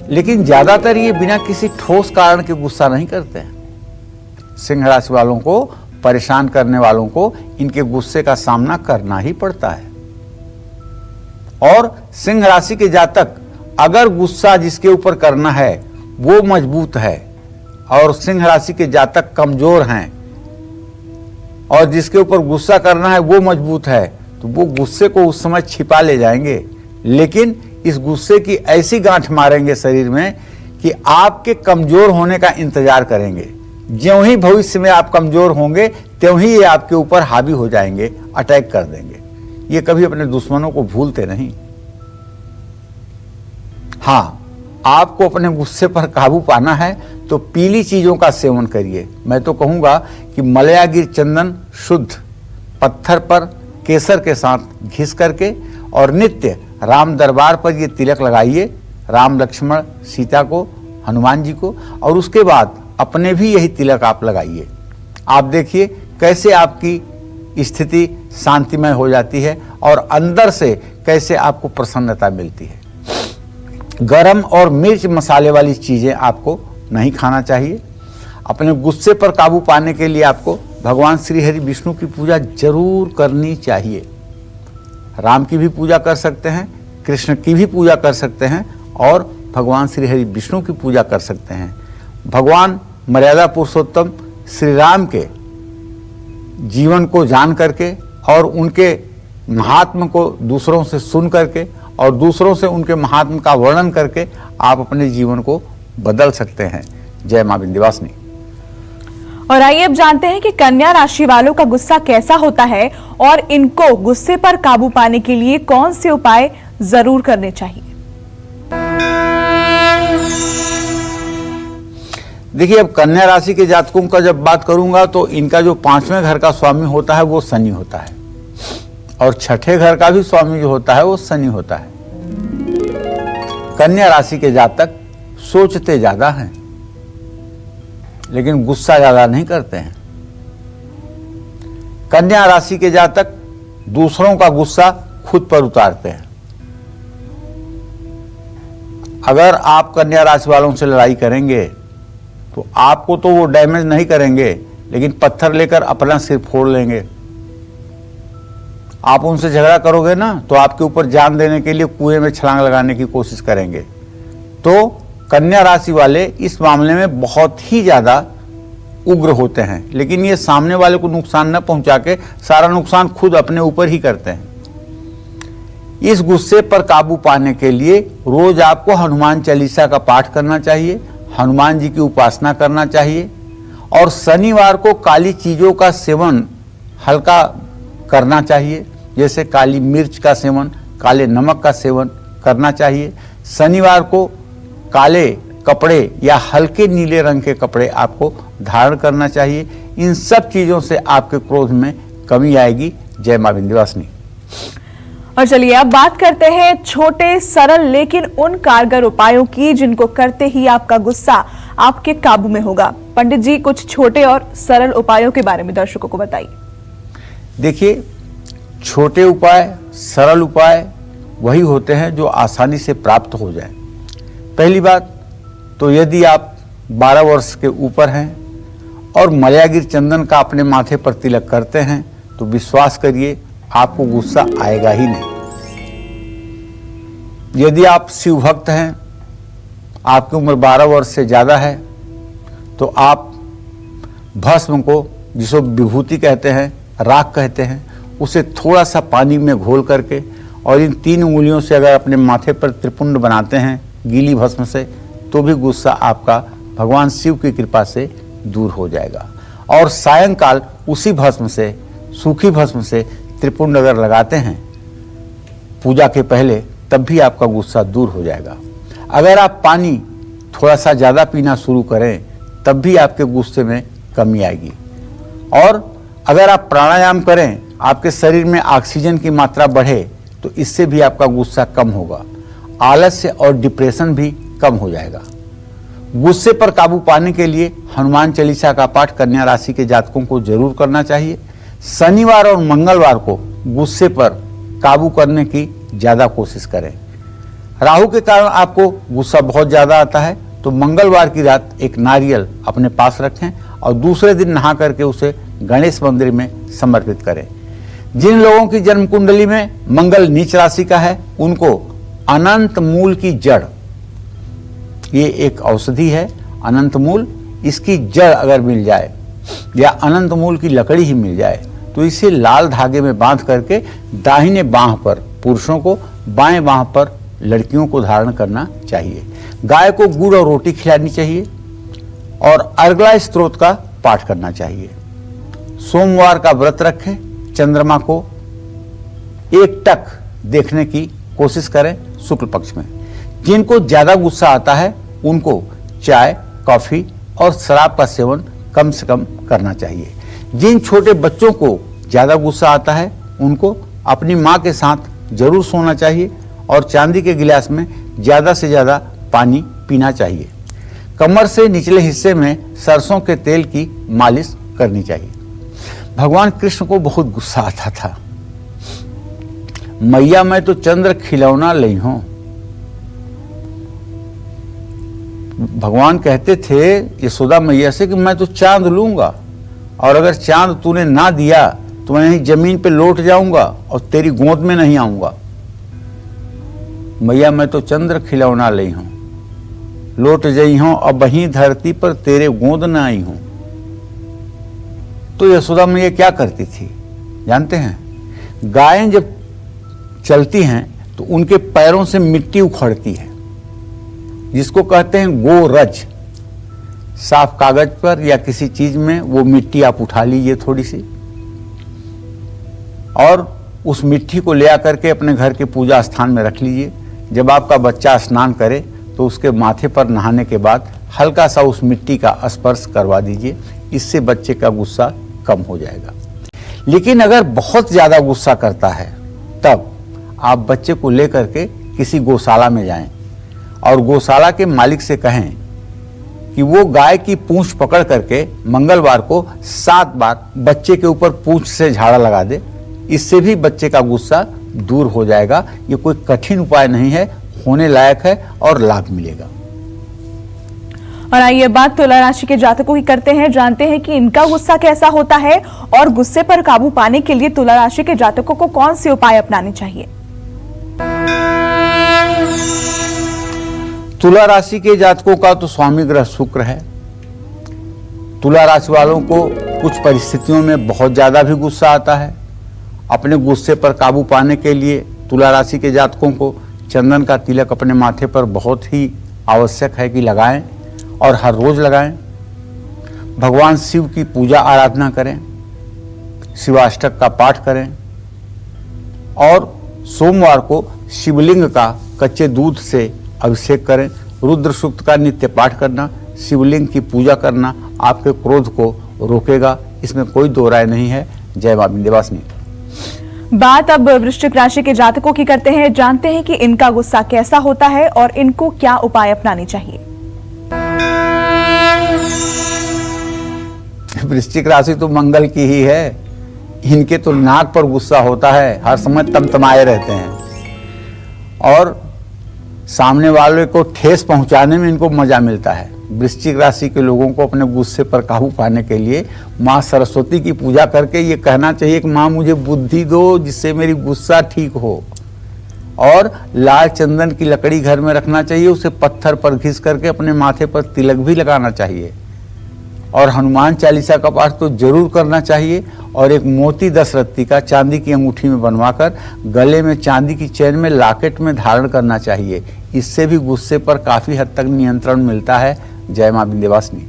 लेकिन ज्यादातर ये बिना किसी ठोस कारण के गुस्सा नहीं करते हैं। सिंह राशि वालों को परेशान करने वालों को इनके गुस्से का सामना करना ही पड़ता है। और सिंह राशि के जातक अगर गुस्सा जिसके ऊपर करना है वो मजबूत है और सिंह राशि के जातक कमजोर हैं और जिसके ऊपर गुस्सा करना है वो मजबूत है, तो वो गुस्से को उस समय छिपा ले जाएंगे, लेकिन इस गुस्से की ऐसी गांठ मारेंगे शरीर में कि आपके कमजोर होने का इंतजार करेंगे। ज्यों ही भविष्य में आप कमजोर होंगे त्यों ही ये आपके ऊपर हावी हो जाएंगे, अटैक कर देंगे। ये कभी अपने दुश्मनों को भूलते नहीं। हाँ, आपको अपने गुस्से पर काबू पाना है तो पीली चीजों का सेवन करिए। मैं तो कहूंगा कि मलयागिर चंदन शुद्ध पत्थर पर केसर के साथ घिस करके और नित्य राम दरबार पर ये तिलक लगाइए, राम लक्ष्मण सीता को, हनुमान जी को, और उसके बाद अपने भी यही तिलक आप लगाइए। आप देखिए कैसे आपकी स्थिति शांतिमय हो जाती है और अंदर से कैसे आपको प्रसन्नता मिलती है। गरम और मिर्च मसाले वाली चीजें आपको नहीं खाना चाहिए। अपने गुस्से पर काबू पाने के लिए आपको भगवान श्री हरि विष्णु की पूजा जरूर करनी चाहिए। राम की भी पूजा कर सकते हैं, कृष्ण की भी पूजा कर सकते हैं और भगवान श्री हरि विष्णु की पूजा कर सकते हैं। भगवान मर्यादा पुरुषोत्तम श्री राम के जीवन को जान करके और उनके महात्म को दूसरों से सुन करके और दूसरों से उनके महात्म का वर्णन करके आप अपने जीवन को बदल सकते हैं। जय मां विंध्यवासिनी। और आइए अब जानते हैं कि कन्या राशि वालों का गुस्सा कैसा होता है और इनको गुस्से पर काबू पाने के लिए कौन से उपाय जरूर करने चाहिए। देखिए, अब कन्या राशि के जातकों का जब बात करूंगा तो इनका जो 5वें घर का स्वामी होता है वो शनि होता है और 6ठे घर का भी स्वामी जो होता है वो शनि होता है। कन्या राशि के जातक सोचते ज्यादा हैं लेकिन गुस्सा ज्यादा नहीं करते हैं। कन्या राशि के जातक दूसरों का गुस्सा खुद पर उतारते हैं। अगर आप कन्या राशि वालों से लड़ाई करेंगे तो आपको तो वो डैमेज नहीं करेंगे, लेकिन पत्थर लेकर अपना सिर फोड़ लेंगे। आप उनसे झगड़ा करोगे ना तो आपके ऊपर जान देने के लिए कुएं में छलांग लगाने की कोशिश करेंगे। तो कन्या राशि वाले इस मामले में बहुत ही ज्यादा उग्र होते हैं, लेकिन ये सामने वाले को नुकसान न पहुंचा के सारा नुकसान खुद अपने ऊपर ही करते हैं। इस गुस्से पर काबू पाने के लिए रोज आपको हनुमान चालीसा का पाठ करना चाहिए, हनुमान जी की उपासना करना चाहिए और शनिवार को काली चीजों का सेवन हल्का करना चाहिए, जैसे काली मिर्च का सेवन, काले नमक का सेवन करना चाहिए। शनिवार को काले कपड़े या हल्के नीले रंग के कपड़े आपको धारण करना चाहिए। इन सब चीजों से आपके क्रोध में कमी आएगी। जय मां विंध्यवासिनी। और चलिए अब बात करते हैं छोटे सरल लेकिन उन कारगर उपायों की जिनको करते ही आपका गुस्सा आपके काबू में होगा। पंडित जी, कुछ छोटे और सरल उपायों के बारे में दर्शकों को बताइए। देखिए, छोटे उपाय, सरल उपाय वही होते हैं जो आसानी से प्राप्त हो जाए। पहली बात तो यदि आप 12 वर्ष के ऊपर हैं और मलयागिर चंदन का अपने माथे पर तिलक करते हैं तो विश्वास करिए आपको गुस्सा आएगा ही नहीं। यदि आप शिव भक्त हैं, आपकी उम्र 12 वर्ष से ज़्यादा है, तो आप भस्म को, जिसको विभूति कहते हैं, राख कहते हैं, उसे थोड़ा सा पानी में घोल करके और इन 3 उंगलियों से अगर अपने माथे पर त्रिपुंड बनाते हैं गीली भस्म से, तो भी गुस्सा आपका भगवान शिव की कृपा से दूर हो जाएगा। और सायंकाल उसी भस्म से, सूखी भस्म से त्रिपुंड अगर लगाते हैं पूजा के पहले, तब भी आपका गुस्सा दूर हो जाएगा। अगर आप पानी थोड़ा सा ज़्यादा पीना शुरू करें तब भी आपके गुस्से में कमी आएगी। और अगर आप प्राणायाम करें, आपके शरीर में ऑक्सीजन की मात्रा बढ़े, तो इससे भी आपका गुस्सा कम होगा। आलस्य और डिप्रेशन भी कम हो जाएगा। गुस्से पर काबू पाने के लिए हनुमान चालीसा का पाठ कन्या राशि के जातकों को जरूर करना चाहिए। शनिवार और मंगलवार को गुस्से पर काबू करने की ज़्यादा कोशिश करें। राहु के कारण आपको गुस्सा बहुत ज़्यादा आता है, तो मंगलवार की रात एक नारियल अपने पास रखें और दूसरे दिन नहा करके उसे गणेश मंदिर में समर्पित करें। जिन लोगों की जन्म कुंडली में मंगल नीच राशि का है, उनको अनंत मूल की जड़, ये एक औषधि है अनंत मूल, इसकी जड़ अगर मिल जाए या अनंत मूल की लकड़ी ही मिल जाए तो इसे लाल धागे में बांध करके दाहिने बांह पर पुरुषों को, बाएं बांह पर लड़कियों को धारण करना चाहिए। गाय को गुड़ और रोटी खिलानी चाहिए और अर्गला स्तोत्र का पाठ करना चाहिए। सोमवार का व्रत रखें, चंद्रमा को एकटक देखने की कोशिश करें शुक्ल पक्ष में। जिनको ज्यादा गुस्सा आता है उनको चाय, कॉफी और शराब का सेवन कम से कम करना चाहिए। जिन छोटे बच्चों को ज्यादा गुस्सा आता है उनको अपनी माँ के साथ जरूर सोना चाहिए और चांदी के गिलास में ज्यादा से ज्यादा पानी पीना चाहिए। कमर से निचले हिस्से में सरसों के तेल की मालिश करनी चाहिए। भगवान कृष्ण को बहुत गुस्सा आता था। मैया मैं तो चंद्र खिलौना लई हूं। भगवान कहते थे यशोदा मैया से कि मैं तो चांद लूंगा और अगर चांद तूने ना दिया तो मैं यहीं जमीन पे लौट जाऊंगा और तेरी गोद में नहीं आऊंगा। मैया मैं तो चंद्र खिलौना लई हूं, लौट जई हूं अब वहीं धरती पर तेरे गोद न आई हूं। तो यशोदा मैया क्या करती थी जानते हैं? गायें जब चलती हैं तो उनके पैरों से मिट्टी उखड़ती है, जिसको कहते हैं गोरज। साफ कागज पर या किसी चीज में वो मिट्टी आप उठा लीजिए थोड़ी सी, और उस मिट्टी को ले आकर के अपने घर के पूजा स्थान में रख लीजिए। जब आपका बच्चा स्नान करे तो उसके माथे पर नहाने के बाद हल्का सा उस मिट्टी का स्पर्श करवा दीजिए। इससे बच्चे का गुस्सा कम हो जाएगा। लेकिन अगर बहुत ज्यादा गुस्सा करता है तब आप बच्चे को लेकर के किसी गौशाला में जाएं और गौशाला के मालिक से कहें कि वो गाय की पूंछ पकड़ करके मंगलवार को 7 बार बच्चे के ऊपर पूंछ से झाड़ा लगा दे। इससे भी बच्चे का गुस्सा दूर हो जाएगा। ये कोई कठिन उपाय नहीं है, होने लायक है और लाभ मिलेगा। और आइए बात तुला राशि के जातकों की करते हैं, जानते हैं कि इनका गुस्सा कैसा होता है और गुस्से पर काबू पाने के लिए तुला राशि के जातकों को कौन से उपाय अपनाने चाहिए। तुला राशि के जातकों का तो स्वामी ग्रह शुक्र है। तुला राशि वालों को कुछ परिस्थितियों में बहुत ज्यादा भी गुस्सा आता है। अपने गुस्से पर काबू पाने के लिए तुला राशि के जातकों को चंदन का तिलक अपने माथे पर बहुत ही आवश्यक है कि लगाएं और हर रोज लगाएं। भगवान शिव की पूजा आराधना करें, शिवाष्टक का पाठ करें और सोमवार को शिवलिंग का कच्चे दूध से अभिषेक करें। रुद्र सूक्त का नित्य पाठ करना, शिवलिंग की पूजा करना आपके क्रोध को रोकेगा, इसमें कोई दो राय नहीं है। जय मां विंध्यवासिनी। बात अब वृश्चिक राशि के जातकों की करते हैं, जानते हैं कि इनका गुस्सा कैसा होता है और इनको क्या उपाय अपनाने चाहिए। वृश्चिक राशि तो मंगल की ही है। इनके तो नाक पर गुस्सा होता है, हर समय तमतमाए रहते हैं और सामने वाले को ठेस पहुंचाने में इनको मजा मिलता है। वृश्चिक राशि के लोगों को अपने गुस्से पर काबू पाने के लिए माँ सरस्वती की पूजा करके ये कहना चाहिए कि माँ मुझे बुद्धि दो जिससे मेरी गुस्सा ठीक हो। और लाल चंदन की लकड़ी घर में रखना चाहिए, उसे पत्थर पर घिस करके अपने माथे पर तिलक भी लगाना चाहिए। और हनुमान चालीसा का पाठ तो जरूर करना चाहिए। और एक मोती 10 रत्ती का चांदी की अंगूठी में बनवाकर गले में चांदी की चेन में लॉकेट में धारण करना चाहिए। इससे भी गुस्से पर काफी हद तक नियंत्रण मिलता है। जय मां विंध्यवासिनी।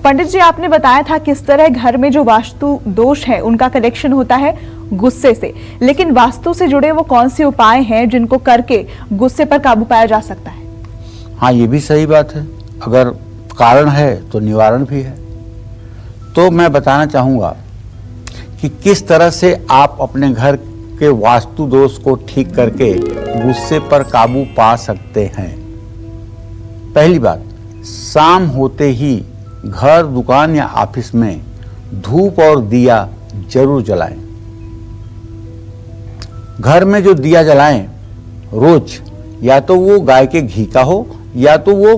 पंडित जी, आपने बताया था किस तरह घर में जो वास्तु दोष है उनका कनेक्शन होता है गुस्से से, लेकिन वास्तु से जुड़े वो कौन से उपाय हैं जिनको करके गुस्से पर काबू पाया जा सकता है? हाँ, ये भी सही बात है। अगर कारण है तो निवारण भी है। तो मैं बताना चाहूंगा कि किस तरह से आप अपने घर के वास्तु दोष को ठीक करके गुस्से पर काबू पा सकते हैं। पहली बात, शाम होते ही घर, दुकान या ऑफिस में धूप और दिया जरूर जलाएं। घर में जो दिया जलाएं रोज, या तो वो गाय के घी का हो या तो वो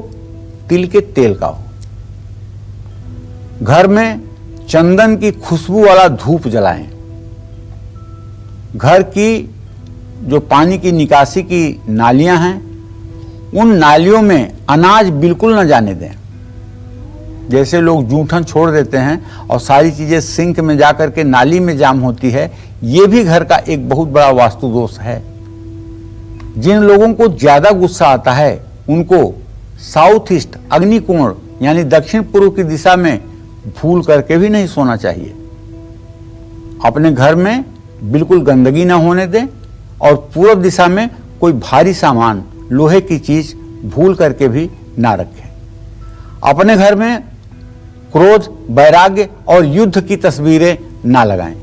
तिल के तेल का हो। घर में चंदन की खुशबू वाला धूप जलाएं। घर की जो पानी की निकासी की नालियां हैं उन नालियों में अनाज बिल्कुल न जाने दें। जैसे लोग जूठन छोड़ देते हैं और सारी चीजें सिंक में जाकर के नाली में जाम होती है, ये भी घर का एक बहुत बड़ा वास्तु दोष है। जिन लोगों को ज्यादा गुस्सा आता है उनको साउथ ईस्ट अग्निकोण यानी दक्षिण पूर्व की दिशा में भूल करके भी नहीं सोना चाहिए। अपने घर में बिल्कुल गंदगी ना होने दें और पूर्व दिशा में कोई भारी सामान, लोहे की चीज भूल करके भी ना रखें। अपने घर में क्रोध, वैराग्य और युद्ध की तस्वीरें ना लगाएं।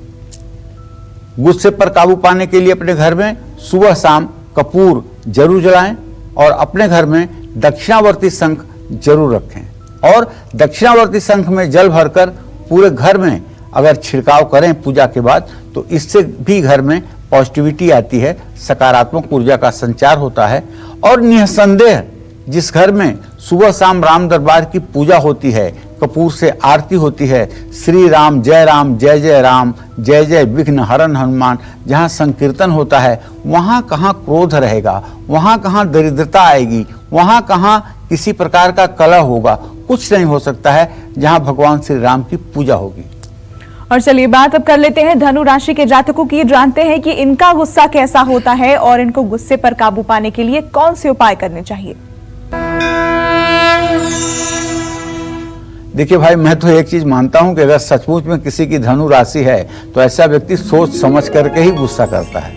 गुस्से पर काबू पाने के लिए अपने घर में सुबह शाम कपूर जरूर जलाएं और अपने घर में दक्षिणावर्ती शंख जरूर रखें। और दक्षिणावर्ती शंख में जल भरकर पूरे घर में अगर छिड़काव करें पूजा के बाद, तो इससे भी घर में पॉजिटिविटी आती है, सकारात्मक ऊर्जा का संचार होता है। और निसंदेह जिस घर में सुबह शाम राम दरबार की पूजा होती है, कपूर से आरती होती है, श्री राम जय जय राम, जय जय विघ्न हरण हनुमान, जहाँ संकीर्तन होता है, वहाँ कहाँ क्रोध रहेगा, वहाँ कहाँ दरिद्रता आएगी, वहाँ कहाँ किसी प्रकार का कलह होगा, कुछ नहीं हो सकता है जहाँ भगवान श्री राम की पूजा होगी। और चलिए बात अब कर लेते हैं धनु राशि के जातकों की। जानते हैं कि इनका गुस्सा कैसा होता है और इनको गुस्से पर काबू पाने के लिए कौन से उपाय करने चाहिए। देखिए भाई, मैं तो एक चीज मानता हूं कि अगर सचमुच में किसी की धनु राशि है तो ऐसा व्यक्ति सोच समझ करके ही गुस्सा करता है।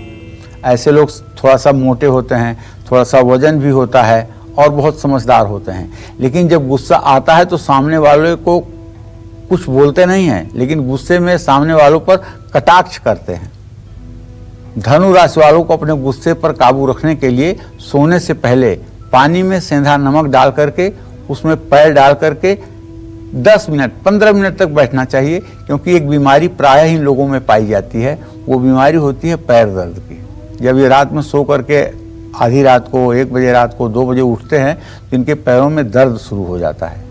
ऐसे लोग थोड़ा सा मोटे होते हैं, थोड़ा सा वजन भी होता है और बहुत समझदार होते हैं, लेकिन जब गुस्सा आता है तो सामने वाले को कुछ बोलते नहीं हैं, लेकिन गुस्से में सामने वालों पर कटाक्ष करते हैं। धनु राशि वालों को अपने गुस्से पर काबू रखने के लिए सोने से पहले पानी में सेंधा नमक डाल करके उसमें पैर डाल करके 10 मिनट 15 मिनट तक बैठना चाहिए, क्योंकि एक बीमारी प्रायः इन लोगों में पाई जाती है। वो बीमारी होती है पैर दर्द की। जब ये रात में सो करके आधी रात को, 1 बजे रात को, 2 बजे उठते हैं तो इनके पैरों में दर्द शुरू हो जाता है।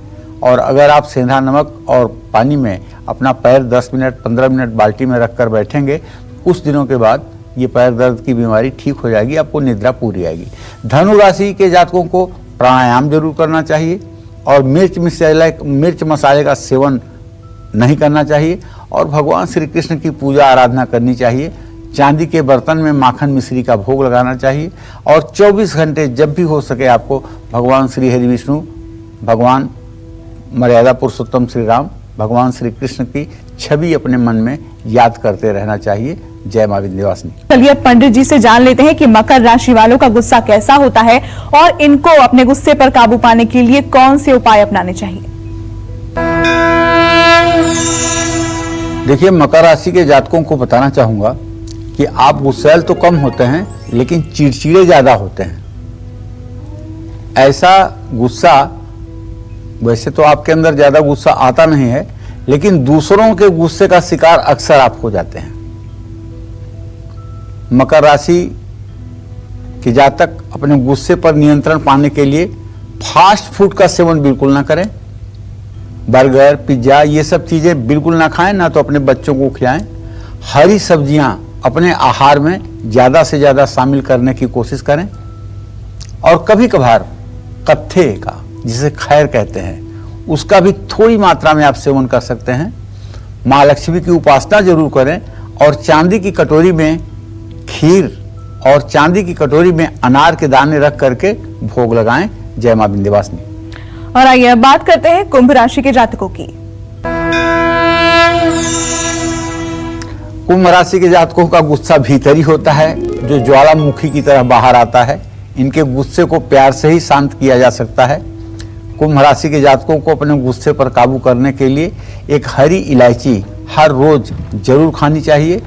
और अगर आप सेंधा नमक और पानी में अपना पैर 10 मिनट 15 मिनट बाल्टी में रख कर बैठेंगे, कुछ दिनों के बाद ये पैर दर्द की बीमारी ठीक हो जाएगी, आपको निद्रा पूरी आएगी। धनु राशि के जातकों को प्राणायाम जरूर करना चाहिए और मिर्च मसाले का सेवन नहीं करना चाहिए और भगवान श्री कृष्ण की पूजा आराधना करनी चाहिए। चांदी के बर्तन में माखन मिश्री का भोग लगाना चाहिए और 24 घंटे जब भी हो सके आपको भगवान श्री हरि विष्णु, भगवान मर्यादा पुरुषोत्तम श्री राम, भगवान श्री कृष्ण की छवि अपने मन में याद करते रहना चाहिए। जय मां विंध्यवासिनी। चलिए पंडित जी से जान लेते हैं कि मकर राशि वालों का गुस्सा कैसा होता है और इनको अपने गुस्से पर काबू पाने के लिए कौन से उपाय अपनाने चाहिए। देखिए, मकर राशि के जातकों को बताना चाहूंगा कि आप गुस्सैल तो कम होते हैं लेकिन चिड़चिड़े ज्यादा होते हैं। ऐसा गुस्सा, वैसे तो आपके अंदर ज्यादा गुस्सा आता नहीं है, लेकिन दूसरों के गुस्से का शिकार अक्सर आप हो जाते हैं। मकर राशि कि जब तक अपने गुस्से पर नियंत्रण पाने के लिए फास्ट फूड का सेवन बिल्कुल ना करें। बर्गर, पिज्जा ये सब चीज़ें बिल्कुल ना खाएं, ना तो अपने बच्चों को खिलाएं। हरी सब्जियां अपने आहार में ज़्यादा से ज़्यादा शामिल करने की कोशिश करें। और कभी कभार कत्थे का, जिसे खैर कहते हैं, उसका भी थोड़ी मात्रा में आप सेवन कर सकते हैं। माँ लक्ष्मी की उपासना जरूर करें और चांदी की कटोरी में खीर और चांदी की कटोरी में अनार के दाने रख करके भोग लगाएं। जय मां विंध्यवासिनी। और आइए अब बात करते हैं कुंभ राशि के जातकों की। कुंभ राशि के जातकों का गुस्सा भीतरी होता है, जो ज्वालामुखी की तरह बाहर आता है। इनके गुस्से को प्यार से ही शांत किया जा सकता है। कुंभ राशि के जातकों को अपने गुस्से पर काबू करने के लिए एक हरी इलायची हर रोज जरूर खानी चाहिए।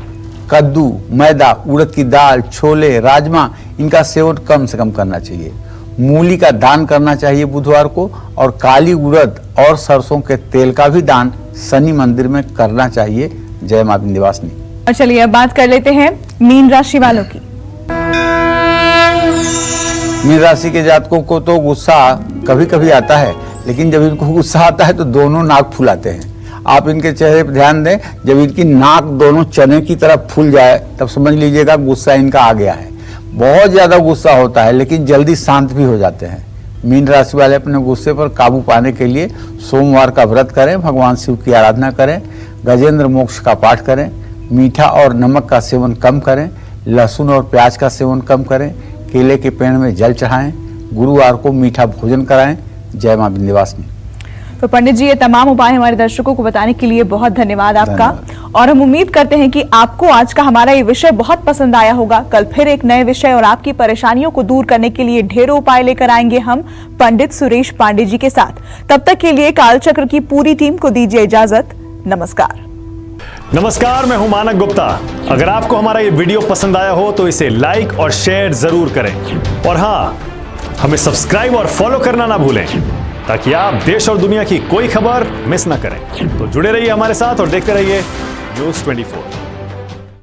कद्दू, मैदा, उड़द की दाल, छोले, राजमा, इनका सेवन कम से कम करना चाहिए। मूली का दान करना चाहिए बुधवार को, और काली उड़द और सरसों के तेल का भी दान शनि मंदिर में करना चाहिए। जय मां विंध्यवासिनी। और चलिए अब बात कर लेते हैं मीन राशि वालों की। मीन राशि के जातकों को तो गुस्सा कभी कभी आता है, लेकिन जब इनको गुस्सा आता है तो दोनों नाक फुलाते हैं। आप इनके चेहरे पर ध्यान दें, जब इनकी नाक दोनों चने की तरफ फूल जाए तब समझ लीजिएगा गुस्सा इनका आ गया है। बहुत ज्यादा गुस्सा होता है, लेकिन जल्दी शांत भी हो जाते हैं। मीन राशि वाले अपने गुस्से पर काबू पाने के लिए सोमवार का व्रत करें, भगवान शिव की आराधना करें, गजेंद्र मोक्ष का पाठ करें, मीठा और नमक का सेवन कम करें, लहसुन और प्याज का सेवन कम करें, केले के पेड़ में जल चढ़ाएं, गुरुवार को मीठा भोजन कराएं। जय मां विंध्यवासिनी। तो पंडित जी, ये तमाम उपाय हमारे दर्शकों को बताने के लिए बहुत धन्यवाद आपका। और हम उम्मीद करते हैं कि आपको आज का हमारा ये विषय बहुत पसंद आया होगा। कल फिर एक नए विषय और आपकी परेशानियों को दूर करने के लिए ढेरों उपाय लेकर आएंगे हम पंडित सुरेश पांडे जी के साथ। तब तक के लिए कालचक्र की पूरी टीम को दीजिए इजाजत। नमस्कार। नमस्कार, मैं हूं मानक गुप्ता। अगर आपको हमारा ये वीडियो पसंद आया हो तो इसे लाइक और शेयर जरूर करें, और हाँ, हमें सब्सक्राइब और फॉलो करना ना भूलें, ताकि आप देश और दुनिया की कोई खबर मिस ना करें। तो जुड़े रहिए हमारे साथ और देखते रहिए न्यूज़ 24।